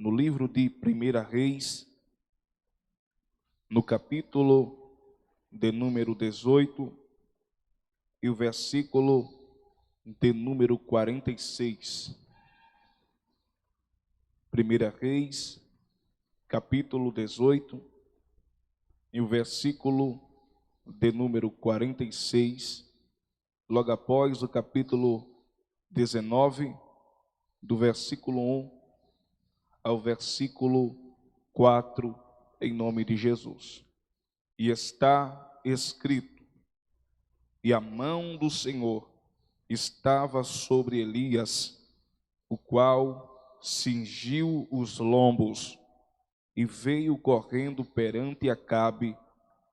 no livro de 1 Reis, no capítulo de número 18 e o versículo de número 46. 1 Reis, capítulo 18 e o versículo de número 46, logo após o capítulo 19, do versículo 1 ao versículo 4, em nome de Jesus. E está escrito: e a mão do Senhor estava sobre Elias, o qual cingiu os lombos e veio correndo perante Acabe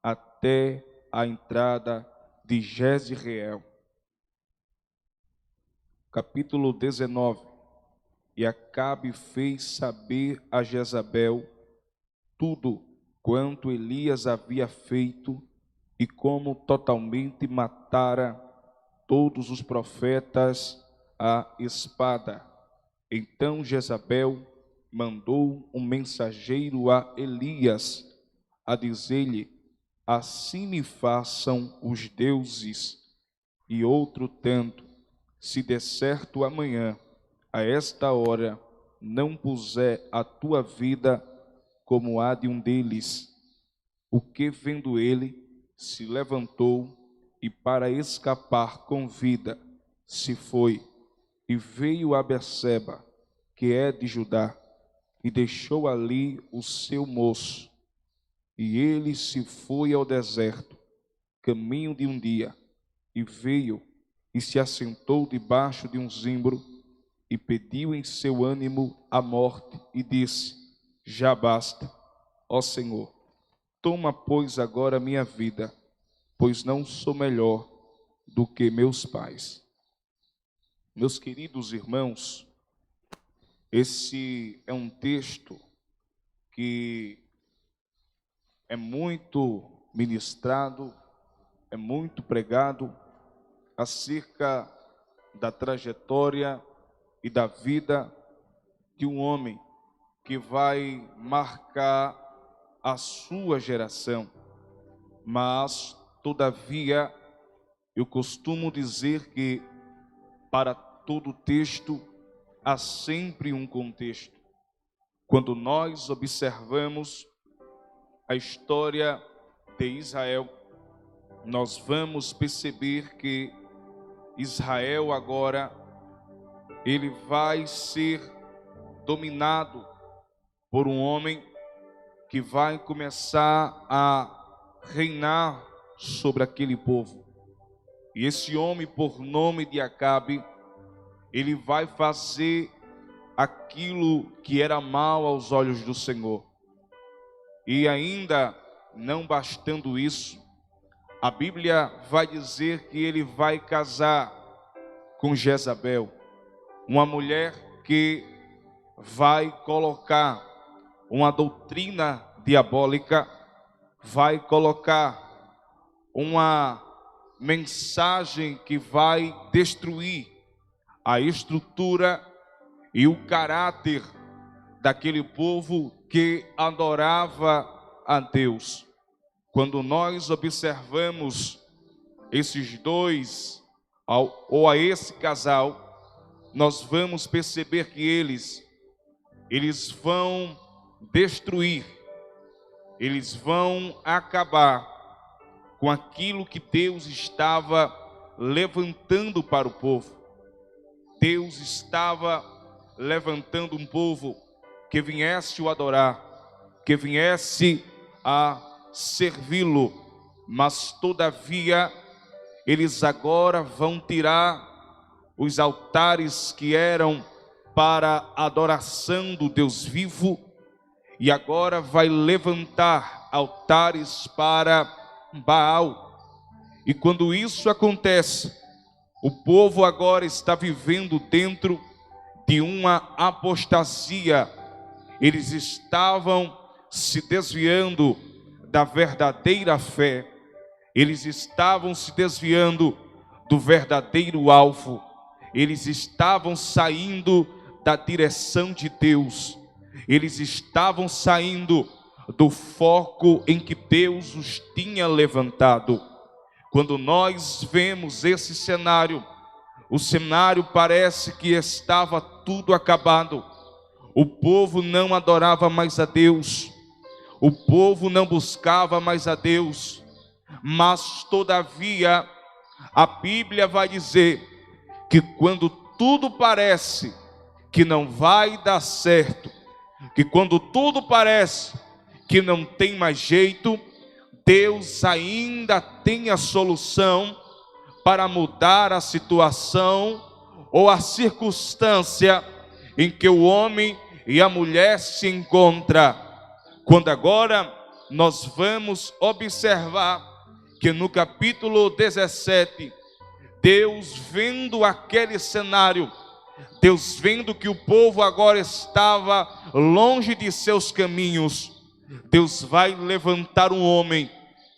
até a entrada de Jezreel. Capítulo 19. E Acabe fez saber a Jezabel tudo quanto Elias havia feito e como totalmente matara todos os profetas à espada. Então Jezabel mandou um mensageiro a Elias a dizer-lhe: assim me façam os deuses. E outro tanto, se de certo amanhã, a esta hora, não puser a tua vida como a de um deles. O que, vendo ele, se levantou e, para escapar com vida, se foi e veio a Berseba, que é de Judá, e deixou ali o seu moço. E ele se foi ao deserto, caminho de um dia, e veio e se assentou debaixo de um zimbro, e pediu em seu ânimo a morte, e disse: já basta, ó Senhor, toma, pois, agora minha vida, pois não sou melhor do que meus pais. Meus queridos irmãos, esse é um texto que é muito ministrado, é muito pregado acerca da trajetória e da vida de um homem que vai marcar a sua geração. Mas, todavia, eu costumo dizer que para todo texto há sempre um contexto. Quando nós observamos a história de Israel, nós vamos perceber que Israel agora ele vai ser dominado por um homem que vai começar a reinar sobre aquele povo. E esse homem, por nome de Acabe, ele vai fazer aquilo que era mal aos olhos do Senhor. E ainda não bastando isso, a Bíblia vai dizer que ele vai casar com Jezabel, uma mulher que vai colocar uma doutrina diabólica, vai colocar uma mensagem que vai destruir a estrutura e o caráter daquele povo que adorava a Deus. Quando nós observamos esses dois, ou a esse casal, nós vamos perceber que eles vão destruir, eles vão acabar com aquilo que Deus estava levantando para o povo. Deus estava levantando um povo que viesse o adorar, que viesse a servi-lo, mas todavia eles agora vão tirar os altares que eram para a adoração do Deus vivo, e agora vai levantar altares para Baal. E quando isso acontece, o povo agora está vivendo dentro de uma apostasia. Eles estavam se desviando da verdadeira fé, eles estavam se desviando do verdadeiro alvo, eles estavam saindo da direção de Deus. Eles estavam saindo do foco em que Deus os tinha levantado. Quando nós vemos esse cenário, o cenário parece que estava tudo acabado. O povo não adorava mais a Deus, o povo não buscava mais a Deus, mas todavia a Bíblia vai dizer que quando tudo parece que não vai dar certo, que quando tudo parece que não tem mais jeito, Deus ainda tem a solução para mudar a situação ou a circunstância em que o homem e a mulher se encontram. Quando agora nós vamos observar que no capítulo 17, Deus vendo aquele cenário, Deus vendo que o povo agora estava longe de seus caminhos, Deus vai levantar um homem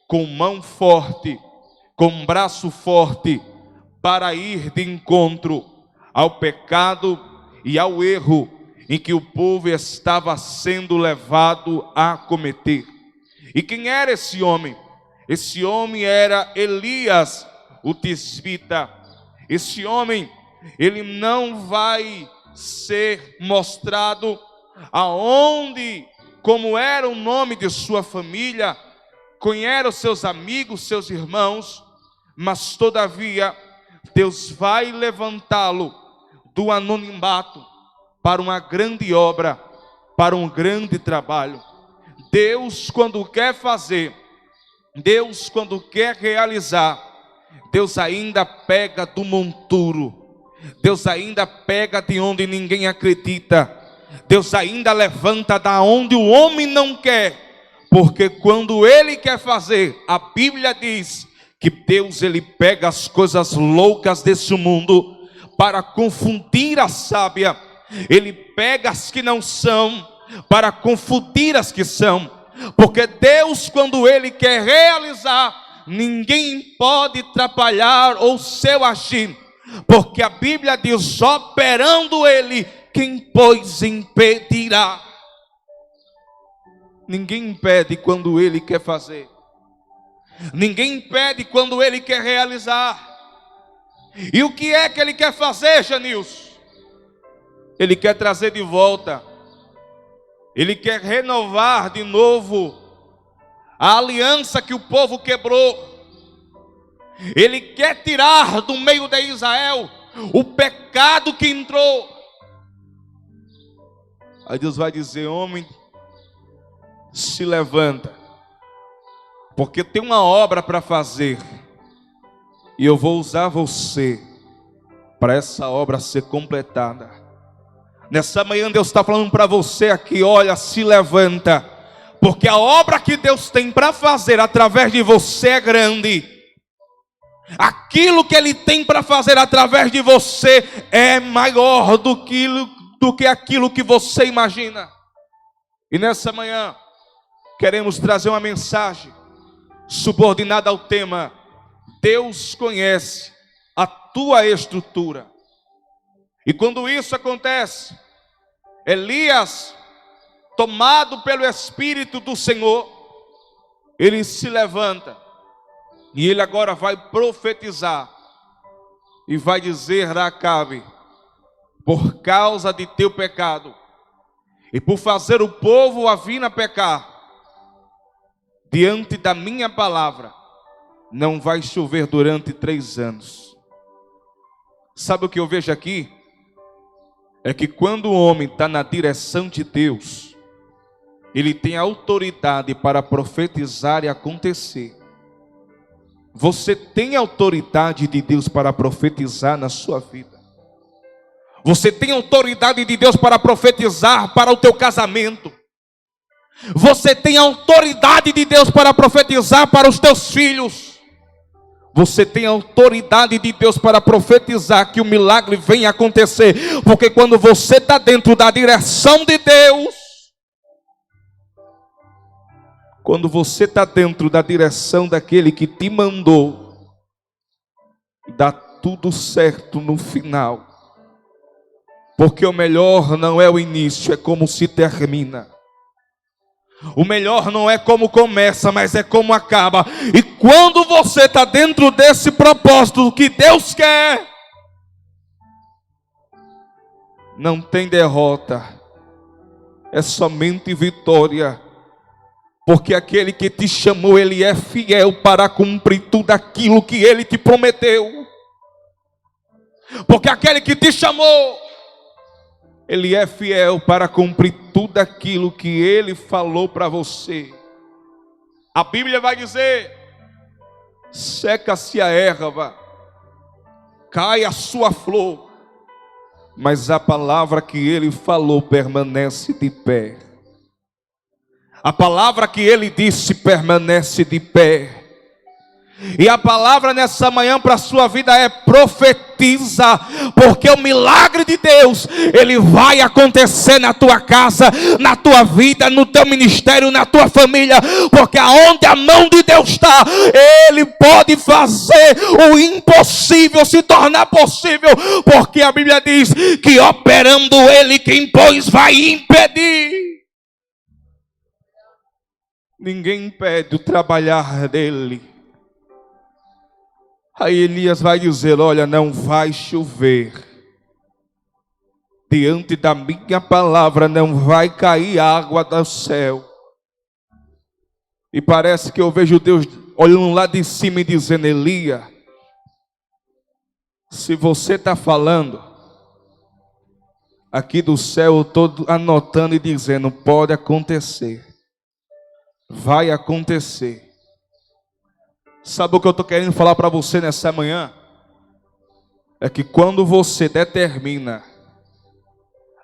com mão forte, com braço forte, para ir de encontro ao pecado e ao erro em que o povo estava sendo levado a cometer. E quem era esse homem? Esse homem era Elias, o tisbita. Esse homem, ele não vai ser mostrado aonde, como era o nome de sua família, quem eram seus amigos, seus irmãos, mas todavia Deus vai levantá-lo do anonimato para uma grande obra, para um grande trabalho. Deus, quando quer fazer, Deus, quando quer realizar, Deus ainda pega do monturo, Deus ainda pega de onde ninguém acredita, Deus ainda levanta da onde o homem não quer, porque quando Ele quer fazer, a Bíblia diz que Deus, Ele pega as coisas loucas desse mundo para confundir a sábia. Ele pega as que não são para confundir as que são, porque Deus, quando Ele quer realizar, ninguém pode atrapalhar o seu agir, porque a Bíblia diz: operando Ele, quem pois impedirá? Ninguém impede quando Ele quer fazer, ninguém impede quando Ele quer realizar. E o que é que Ele quer fazer, Janilson? Ele quer trazer de volta, Ele quer renovar de novo a aliança que o povo quebrou. Ele quer tirar do meio de Israel o pecado que entrou. Aí Deus vai dizer: homem, se levanta, porque tem uma obra para fazer, e eu vou usar você para essa obra ser completada. Nessa manhã Deus está falando para você aqui: olha, se levanta, porque a obra que Deus tem para fazer através de você é grande. Aquilo que Ele tem para fazer através de você é maior do que aquilo que você imagina. E nessa manhã queremos trazer uma mensagem subordinada ao tema: Deus conhece a tua estrutura. E quando isso acontece, Elias, tomado pelo Espírito do Senhor, ele se levanta e ele agora vai profetizar e vai dizer a Acabe: por causa de teu pecado e por fazer o povo a vir a pecar, diante da minha palavra não vai chover durante 3 anos. Sabe o que eu vejo aqui? É que quando o homem está na direção de Deus, ele tem autoridade para profetizar e acontecer. Você tem autoridade de Deus para profetizar na sua vida. Você tem autoridade de Deus para profetizar para o teu casamento. Você tem autoridade de Deus para profetizar para os teus filhos. Você tem autoridade de Deus para profetizar que o milagre venha acontecer. Porque quando você está dentro da direção de Deus, quando você está dentro da direção daquele que te mandou, dá tudo certo no final. Porque o melhor não é o início, é como se termina. O melhor não é como começa, mas é como acaba. E quando você está dentro desse propósito que Deus quer, não tem derrota, é somente vitória. Porque aquele que te chamou, Ele é fiel para cumprir tudo aquilo que Ele te prometeu. Porque aquele que te chamou, Ele é fiel para cumprir tudo aquilo que Ele falou para você. A Bíblia vai dizer: seca-se a erva, cai a sua flor, mas a palavra que Ele falou permanece de pé. A palavra que Ele disse permanece de pé. E a palavra nessa manhã para a sua vida é: profetiza, porque o milagre de Deus, ele vai acontecer na tua casa, na tua vida, no teu ministério, na tua família. Porque aonde a mão de Deus está, Ele pode fazer o impossível se tornar possível. Porque a Bíblia diz que operando Ele, quem pois vai impedir? Ninguém impede o trabalhar dele. Aí Elias vai dizer: olha, não vai chover. Diante da minha palavra não vai cair água do céu. E parece que eu vejo Deus olhando lá de cima e dizendo: Elias, se você está falando, aqui do céu eu estou anotando e dizendo: pode acontecer. Vai acontecer. Sabe o que eu estou querendo falar para você nessa manhã? É que quando você determina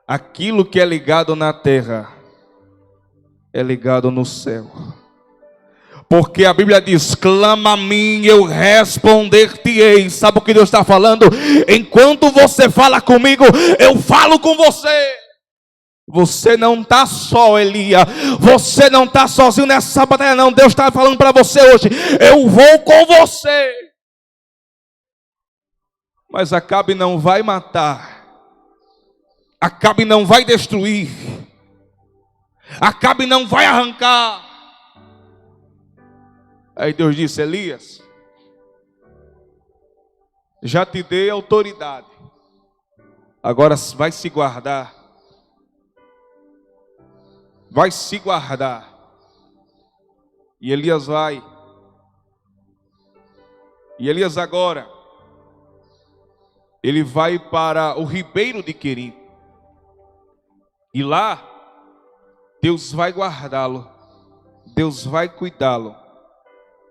aquilo que é ligado na terra, é ligado no céu. Porque a Bíblia diz: clama a mim, eu responder-te-ei. Sabe o que Deus está falando? Enquanto você fala comigo, eu falo com você. Você não está só, Elias. Você não está sozinho nessa batalha, não. Deus está falando para você hoje: eu vou com você. Mas Acabe não vai matar. Acabe não vai destruir. Acabe não vai arrancar. Aí Deus disse: Elias, já te dei autoridade. Agora vai se guardar. Vai se guardar. E Elias vai. E Elias agora, ele vai para o ribeiro de Querim. E lá, Deus vai guardá-lo. Deus vai cuidá-lo.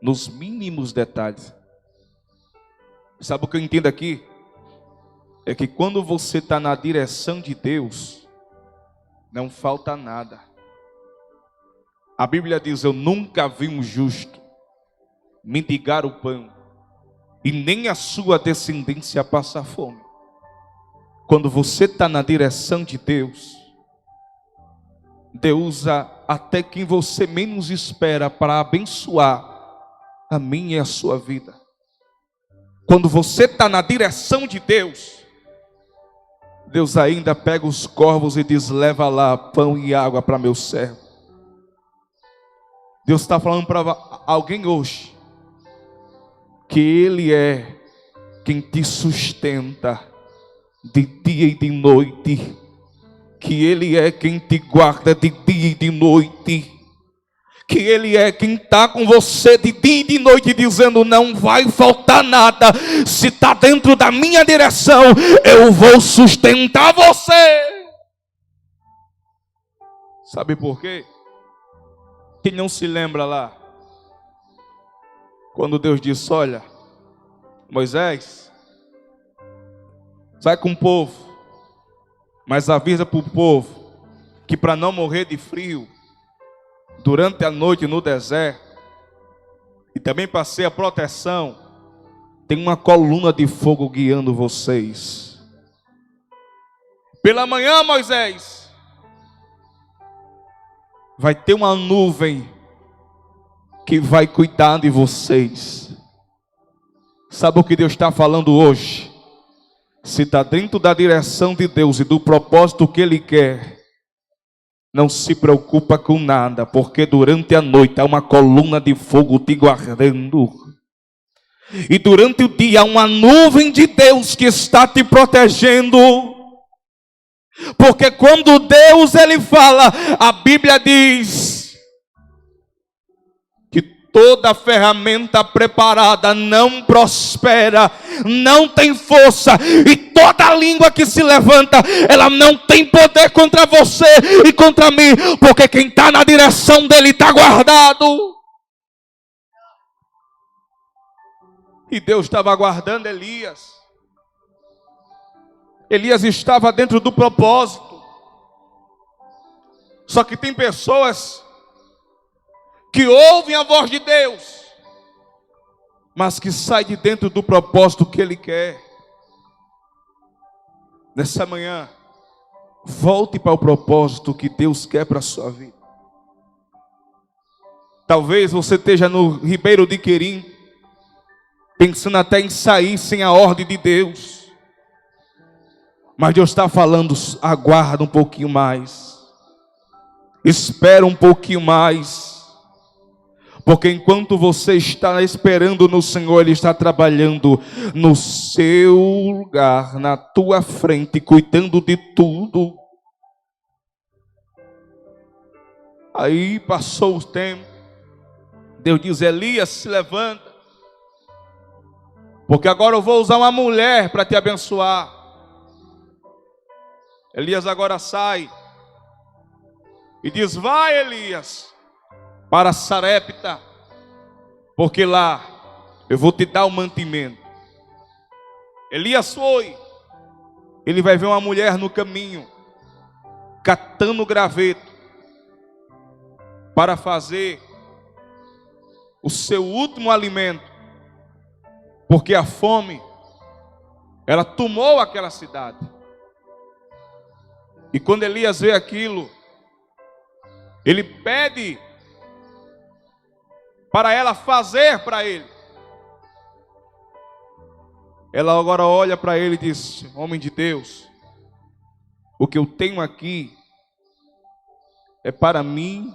Nos mínimos detalhes. Sabe o que eu entendo aqui? É que quando você está na direção de Deus, não falta nada. A Bíblia diz: eu nunca vi um justo mendigar o pão, e nem a sua descendência passar fome. Quando você está na direção de Deus, Deus usa até quem você menos espera para abençoar a minha e a sua vida. Quando você está na direção de Deus, Deus ainda pega os corvos e diz: leva lá pão e água para meu servo. Deus está falando para alguém hoje que Ele é quem te sustenta de dia e de noite, que Ele é quem te guarda de dia e de noite, que Ele é quem está com você de dia e de noite, dizendo: não vai faltar nada. Se está dentro da minha direção, eu vou sustentar você. Sabe por quê? Quem não se lembra lá, quando Deus disse: olha, Moisés, sai com o povo, mas avisa para o povo que para não morrer de frio durante a noite no deserto, e também para ser a proteção, tem uma coluna de fogo guiando vocês. Pela manhã, Moisés, vai ter uma nuvem que vai cuidar de vocês. Sabe o que Deus está falando hoje? Se está dentro da direção de Deus e do propósito que Ele quer, não se preocupa com nada, porque durante a noite há uma coluna de fogo te guardando. E durante o dia há uma nuvem de Deus que está te protegendo. Porque quando Deus Ele fala, a Bíblia diz que toda ferramenta preparada não prospera, não tem força, e toda língua que se levanta, ela não tem poder contra você e contra mim, porque quem está na direção dele está guardado. E Deus estava guardando Elias. Elias estava dentro do propósito. Só que tem pessoas que ouvem a voz de Deus, mas que saem de dentro do propósito que Ele quer. Nessa manhã, volte para o propósito que Deus quer para a sua vida. Talvez você esteja no Ribeiro de Querim, pensando até em sair sem a ordem de Deus. Mas Deus está falando, aguarda um pouquinho mais. Espera um pouquinho mais. Porque enquanto você está esperando no Senhor, Ele está trabalhando no seu lugar, na tua frente, cuidando de tudo. Aí passou o tempo. Deus diz, Elias, se levanta. Porque agora eu vou usar uma mulher para te abençoar. Elias agora sai e diz, vai Elias, para Sarepta, porque lá eu vou te dar o mantimento. Elias foi, ele vai ver uma mulher no caminho, catando graveto, para fazer o seu último alimento, porque a fome, ela tomou aquela cidade. E quando Elias vê aquilo, ele pede para ela fazer para ele. Ela agora olha para ele e diz, homem de Deus, o que eu tenho aqui é para mim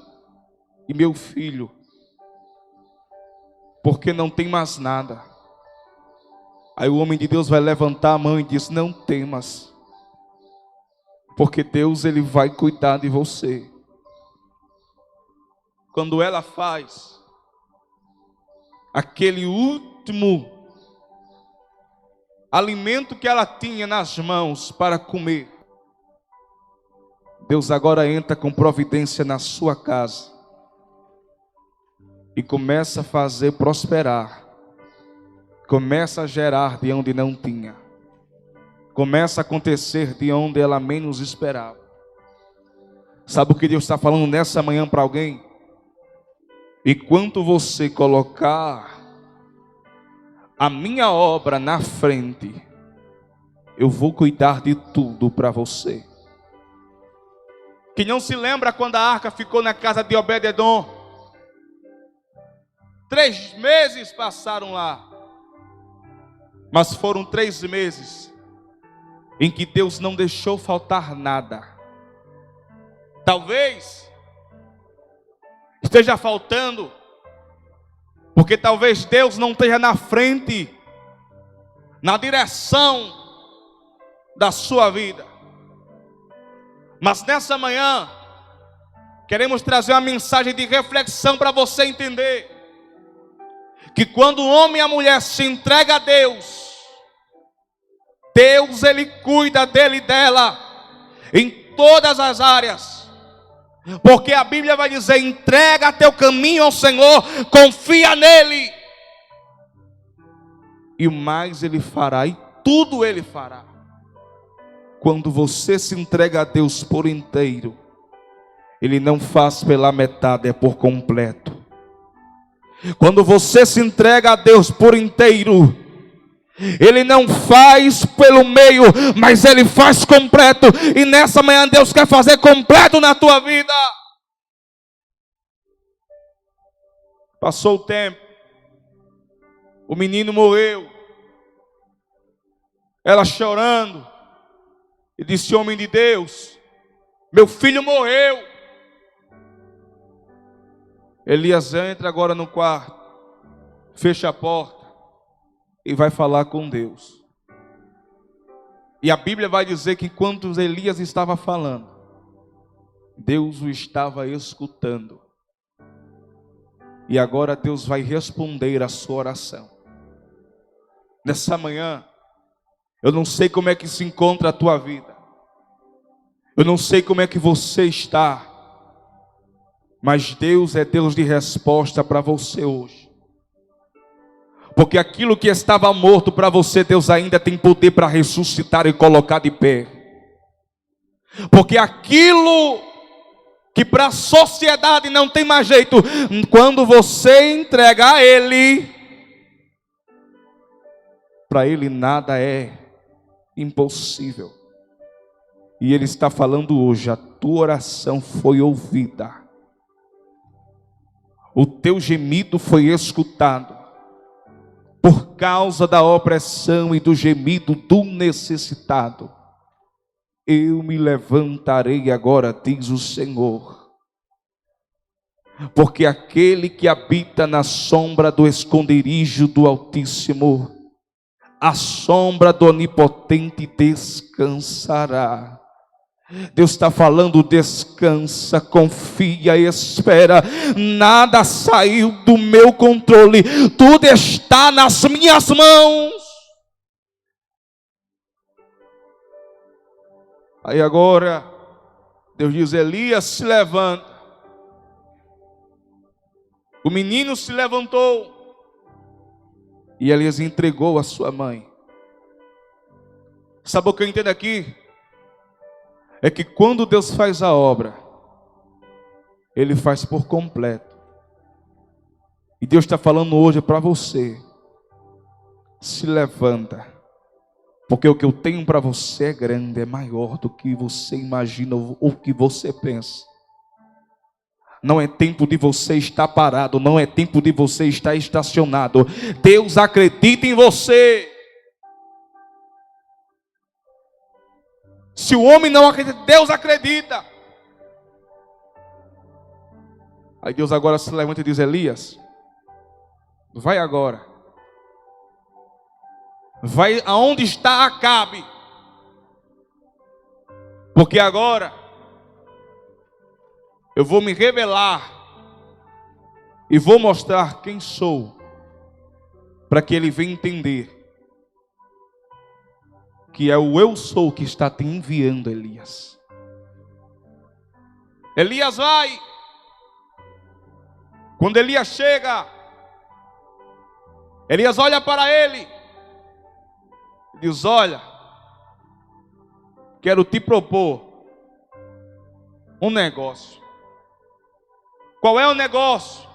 e meu filho, porque não tem mais nada. Aí o homem de Deus vai levantar a mão e diz, não temas, porque Deus Ele vai cuidar de você. Quando ela faz aquele último alimento que ela tinha nas mãos para comer, Deus agora entra com providência na sua casa e começa a fazer prosperar, começa a gerar de onde não tinha, começa a acontecer de onde ela menos esperava. Sabe o que Deus está falando nessa manhã para alguém? Enquanto você colocar a minha obra na frente, eu vou cuidar de tudo para você. Que não se lembra quando a arca ficou na casa de Obed-edom? 3 meses passaram lá, mas foram 3 meses em que Deus não deixou faltar nada. Talvez esteja faltando, porque talvez Deus não esteja na frente, na direção da sua vida. Mas nessa manhã, queremos trazer uma mensagem de reflexão para você entender que quando o homem e a mulher se entregam a Deus, Deus Ele cuida dele e dela em todas as áreas. Porque a Bíblia vai dizer, entrega teu caminho ao Senhor, confia nele, e mais Ele fará, e tudo Ele fará. Quando você se entrega a Deus por inteiro, Ele não faz pela metade, é por completo. Quando você se entrega a Deus por inteiro, Ele não faz pelo meio, mas Ele faz completo. E nessa manhã Deus quer fazer completo na tua vida. Passou o tempo, o menino morreu. ela chorando, e disse: homem de Deus, meu filho morreu. Elias entra agora no quarto, fecha a porta e vai falar com Deus. E a Bíblia vai dizer que enquanto Elias estava falando, Deus o estava escutando. E agora Deus vai responder a sua oração. Nessa manhã, eu não sei como é que se encontra a tua vida. Eu não sei como é que você está. Mas Deus é Deus de resposta para você hoje. Porque aquilo que estava morto para você, Deus ainda tem poder para ressuscitar e colocar de pé. Porque aquilo que para a sociedade não tem mais jeito, quando você entrega a Ele, para Ele nada é impossível. E Ele está falando hoje: a tua oração foi ouvida, o teu gemido foi escutado. Por causa da opressão e do gemido do necessitado, eu me levantarei agora, diz o Senhor. Porque aquele que habita na sombra do esconderijo do Altíssimo, a sombra do Onipotente descansará. Deus está falando: descansa, confia e espera. Nada saiu do meu controle, tudo está nas minhas mãos. Aí agora Deus diz: Elias, se levanta. O menino se levantou e Elias entregou a sua mãe. Sabe o que eu entendo aqui? É que quando Deus faz a obra, Ele faz por completo. E Deus está falando hoje para você: se levanta, porque o que eu tenho para você é grande, é maior do que você imagina ou que você pensa. Não é tempo de você estar parado, não é tempo de você estar estacionado. Deus acredita em você. Se o homem não acredita, Deus acredita. Aí Deus agora se levanta e diz: Elias, vai agora. Vai aonde está Acabe. Porque agora eu vou me revelar e vou mostrar quem sou, para que ele venha entender que é o eu sou que está te enviando, Elias. Elias vai. Quando Elias chega, Elias olha para ele e diz: olha, quero te propor um negócio. Qual é o negócio?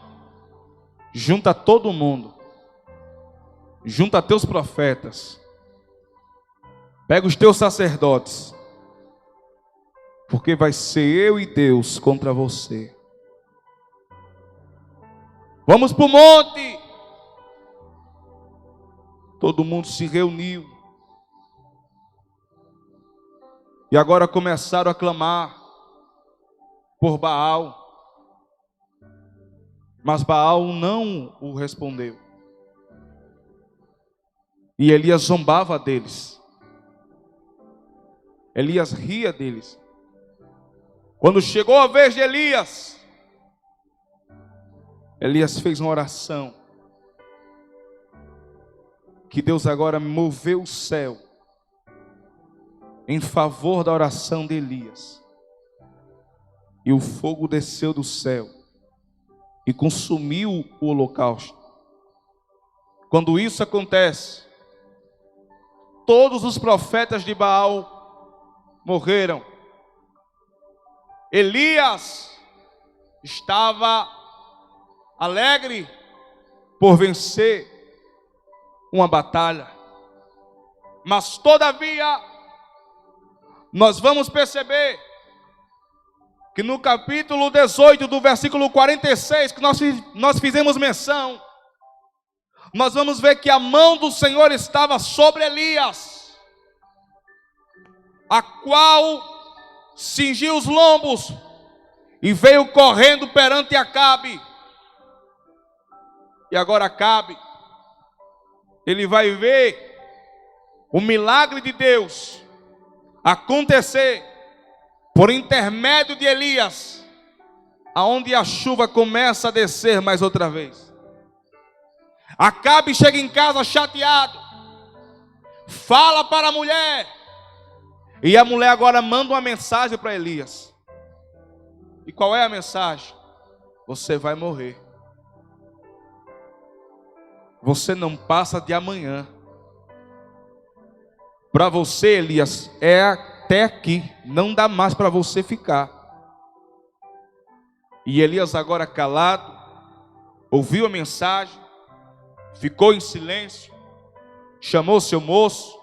Junta todo mundo, junta teus profetas, pega os teus sacerdotes, porque vai ser eu e Deus contra você. Vamos para o monte. Todo mundo se reuniu. E agora começaram a clamar por Baal. Mas Baal não o respondeu. E Elias zombava deles. Elias ria deles. Quando chegou a vez de Elias, Elias fez uma oração, que Deus agora moveu o céu em favor da oração de Elias. E o fogo desceu do céu e consumiu o holocausto. Quando isso acontece, todos os profetas de Baal morreram. Elias estava alegre por vencer uma batalha, mas todavia nós vamos perceber que no capítulo 18 do versículo 46, que nós fizemos menção, nós vamos ver que a mão do Senhor estava sobre Elias. a qual cingiu os lombos e veio correndo perante Acabe. E agora Acabe, ele vai ver o milagre de Deus acontecer por intermédio de Elias, aonde a chuva começa a descer mais outra vez. Acabe chega em casa chateado, fala para a mulher, e a mulher agora manda uma mensagem para Elias. E qual é a mensagem? Você vai morrer. Você não passa de amanhã. Para você, Elias, é até aqui, não dá mais para você ficar. E Elias agora calado, ouviu a mensagem, ficou em silêncio, chamou seu moço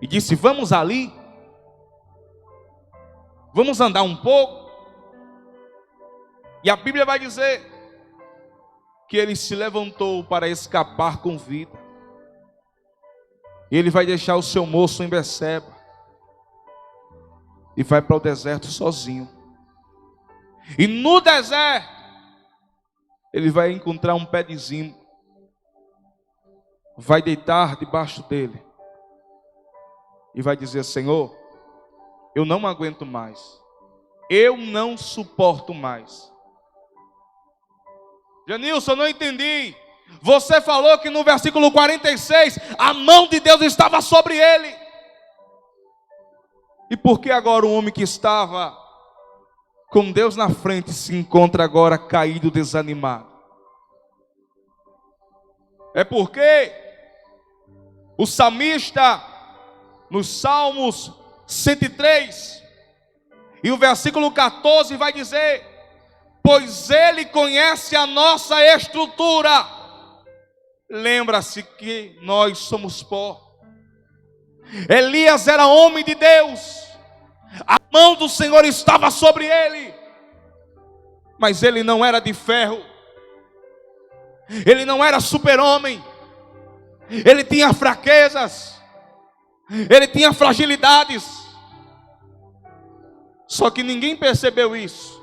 e disse: vamos ali, vamos andar um pouco. E a Bíblia vai dizer que ele se levantou para escapar com vida. Ele vai deixar o seu moço em Beceba e vai para o deserto sozinho. E no deserto ele vai encontrar um pé de zimbro, vai deitar debaixo dele e vai dizer: Senhor, eu não aguento mais, eu não suporto mais. Janilson, eu não entendi. Você falou que no versículo 46 a mão de Deus estava sobre ele. E por que agora o homem que estava com Deus na frente se encontra agora caído, desanimado? É porque o salmista, nos Salmos 103 e o versículo 14 vai dizer: pois ele conhece a nossa estrutura. Lembra-se que nós somos pó. Elias era homem de Deus, a mão do Senhor estava sobre ele, mas ele não era de ferro, ele não era super-homem, ele tinha fraquezas, ele tinha fragilidades. Só que ninguém percebeu isso,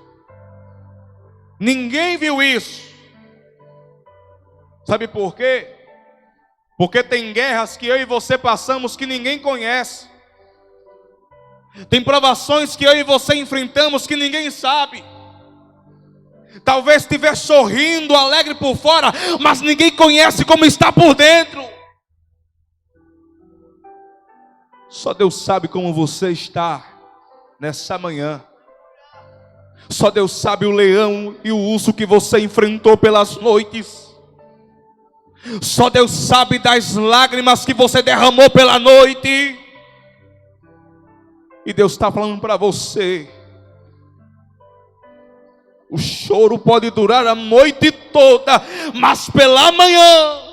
ninguém viu isso. Sabe por quê? Porque tem guerras que eu e você passamos que ninguém conhece. Tem provações que eu e você enfrentamos que ninguém sabe. Talvez estiver sorrindo, alegre por fora, mas ninguém conhece como está por dentro. Só Deus sabe como você está nessa manhã. Só Deus sabe o leão e o urso que você enfrentou pelas noites. Só Deus sabe das lágrimas que você derramou pela noite. E Deus está falando para você: o choro pode durar a noite toda, mas pela manhã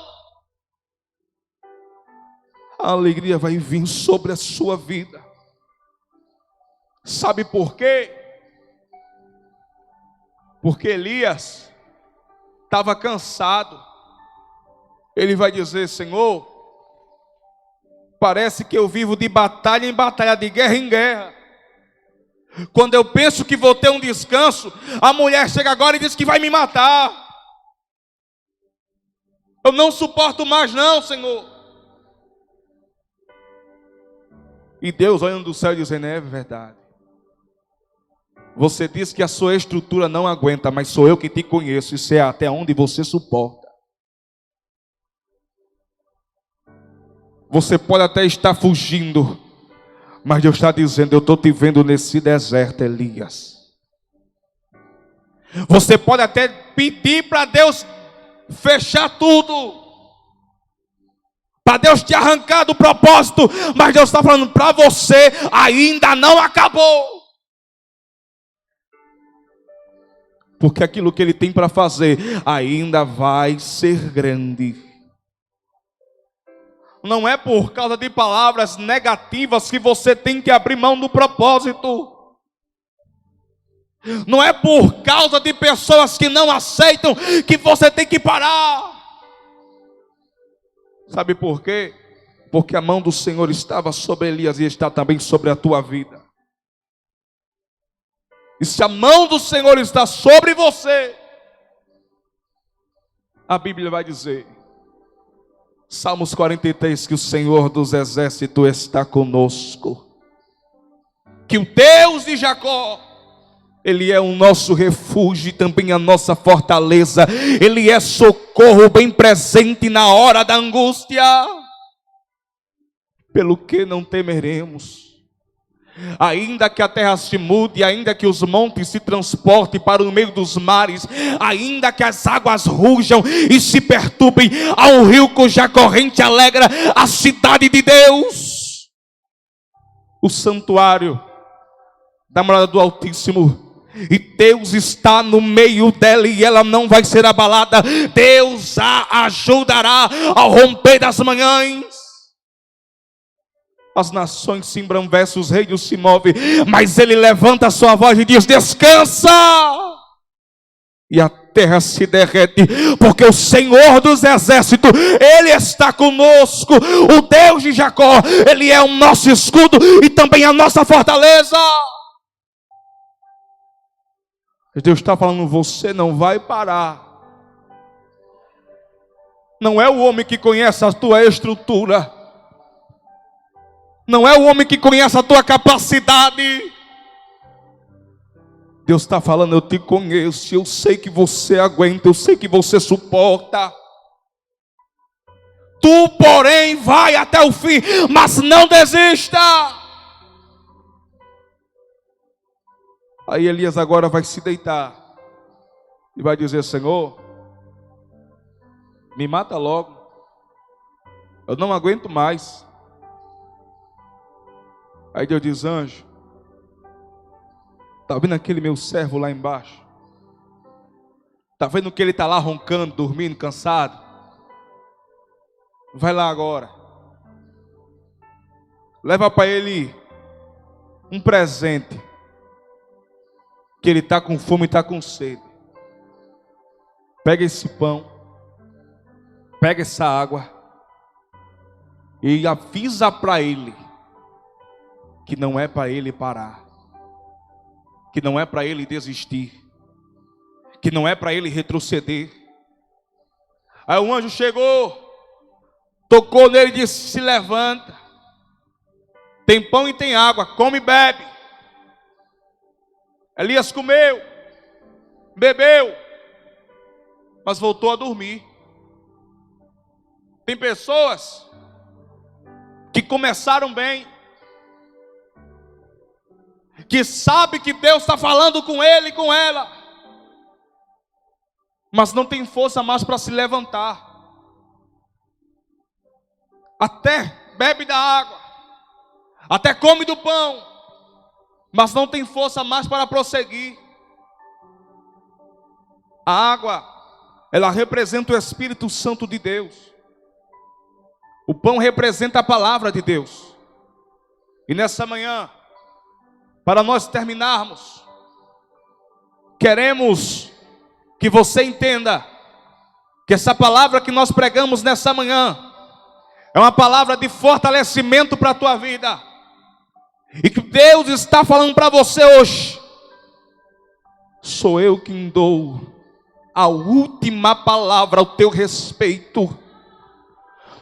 a alegria vai vir sobre a sua vida. Sabe por quê? Porque Elias estava cansado. Ele vai dizer: Senhor, parece que eu vivo de batalha em batalha, de guerra em guerra. Quando eu penso que vou ter um descanso, a mulher chega agora e diz que vai me matar. Eu não suporto mais não, Senhor. E Deus olhando do céu e dizendo: é verdade. Você diz que a sua estrutura não aguenta, mas sou eu que te conheço e sei até onde você suporta. Você pode até estar fugindo, mas Deus está dizendo: eu estou te vendo nesse deserto, Elias. Você pode até pedir para Deus fechar tudo, para Deus te arrancar do propósito, mas Deus está falando para você: ainda não acabou. Porque aquilo que Ele tem para fazer ainda vai ser grande. Não é por causa de palavras negativas que você tem que abrir mão do propósito. Não é por causa de pessoas que não aceitam que você tem que parar. Sabe por quê? porque a mão do Senhor estava sobre Elias e está também sobre a tua vida. E se a mão do Senhor está sobre você, a Bíblia vai dizer, Salmos 43, que o Senhor dos exércitos está conosco, que o Deus de Jacó, Ele é o nosso refúgio e também a nossa fortaleza. Ele é socorro bem presente na hora da angústia. Pelo que não temeremos? Ainda que a terra se mude, ainda que os montes se transportem para o meio dos mares, ainda que as águas rujam e se perturbem, ao rio cuja corrente alegra a cidade de Deus. O santuário da morada do Altíssimo, e Deus está no meio dela e ela não vai ser abalada. Deus a ajudará ao romper das manhãs. As nações se embravecem, os reinos se movem, mas Ele levanta a sua voz e diz: descansa! E a terra se derrete, porque o Senhor dos exércitos, Ele está conosco. O Deus de Jacó, Ele é o nosso escudo e também a nossa fortaleza. Deus está falando, você não vai parar. Não é o homem que conhece a tua estrutura, não é o homem que conhece a tua capacidade. Deus está falando, eu te conheço, eu sei que você aguenta, eu sei que você suporta. Tu, porém, vai até o fim, mas não desista. Aí Elias agora vai se deitar e vai dizer: Senhor, me mata logo, eu não aguento mais. Aí Deus diz: anjo, está vendo aquele meu servo lá embaixo? Está vendo que ele está lá roncando, dormindo, cansado? Vai lá agora, leva para ele um presente, que ele está com fome e está com sede. Pega esse pão, pega essa água e avisa para ele que não é para ele parar, que não é para ele desistir, que não é para ele retroceder. Aí o anjo chegou, tocou nele e disse: se levanta, tem pão e tem água, come e bebe. Elias comeu, bebeu, mas voltou a dormir. Tem pessoas que começaram bem, que sabe que Deus está falando com ele e com ela, mas não tem força mais para se levantar. Até bebe da água, até come do pão, mas não tem força mais para prosseguir. A água, ela representa o Espírito Santo de Deus. O pão representa a palavra de Deus. E nessa manhã, para nós terminarmos, queremos que você entenda que essa palavra que nós pregamos nessa manhã é uma palavra de fortalecimento para a tua vida. E que Deus está falando para você hoje: sou eu quem dou a última palavra ao teu respeito.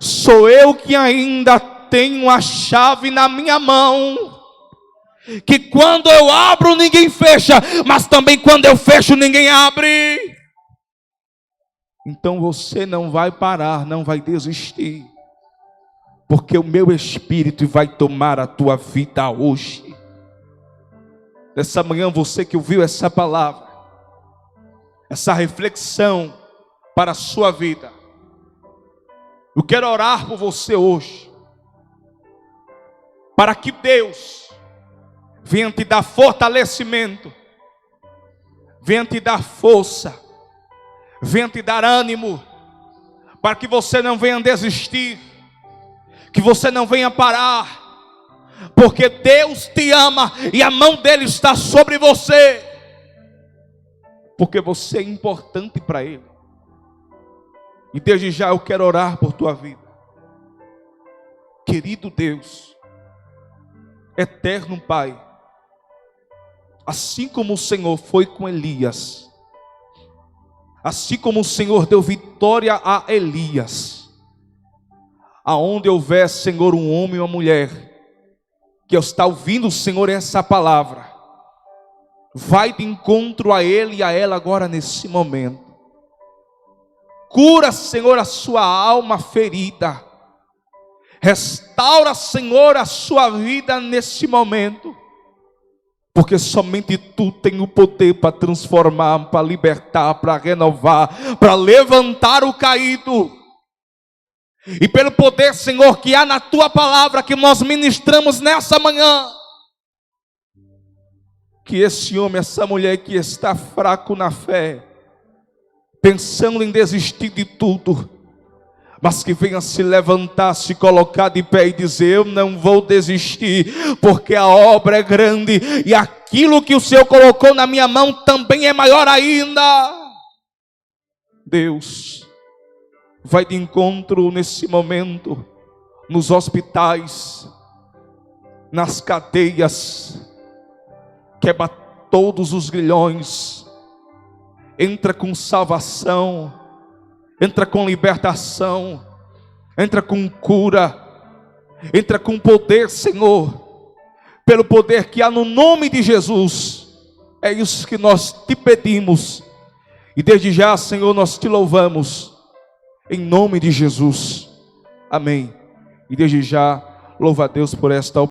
Sou eu que ainda tenho a chave na minha mão, que quando eu abro ninguém fecha, mas também quando eu fecho ninguém abre. Então você não vai parar, não vai desistir, porque o meu Espírito vai tomar a tua vida hoje. Nessa manhã, você que ouviu essa palavra, essa reflexão para a sua vida, eu quero orar por você hoje, para que Deus venha te dar fortalecimento, venha te dar força, venha te dar ânimo, para que você não venha desistir, que você não venha parar, porque Deus te ama e a mão dele está sobre você, porque você é importante para ele. E desde já eu quero orar por tua vida, querido Deus, eterno Pai, assim como o Senhor foi com Elias, assim como o Senhor deu vitória a Elias, aonde houver, Senhor, um homem ou uma mulher que está ouvindo, Senhor, essa palavra, vai de encontro a ele e a ela agora nesse momento. Cura, Senhor, a sua alma ferida. Restaura, Senhor, a sua vida nesse momento. Porque somente Tu tem o poder para transformar, para libertar, para renovar, para levantar o caído. E pelo poder, Senhor, que há na Tua palavra que nós ministramos nessa manhã, que esse homem, essa mulher que está fraco na fé, pensando em desistir de tudo, mas que venha se levantar, se colocar de pé e dizer: eu não vou desistir, porque a obra é grande, e aquilo que o Senhor colocou na minha mão também é maior ainda. Deus, vai de encontro nesse momento, nos hospitais, nas cadeias, quebra todos os grilhões, entra com salvação, entra com libertação, entra com cura, entra com poder, Senhor, pelo poder que há no nome de Jesus. É isso que nós te pedimos, e desde já, Senhor, nós te louvamos, em nome de Jesus, amém. E desde já, louva a Deus por esta oportunidade.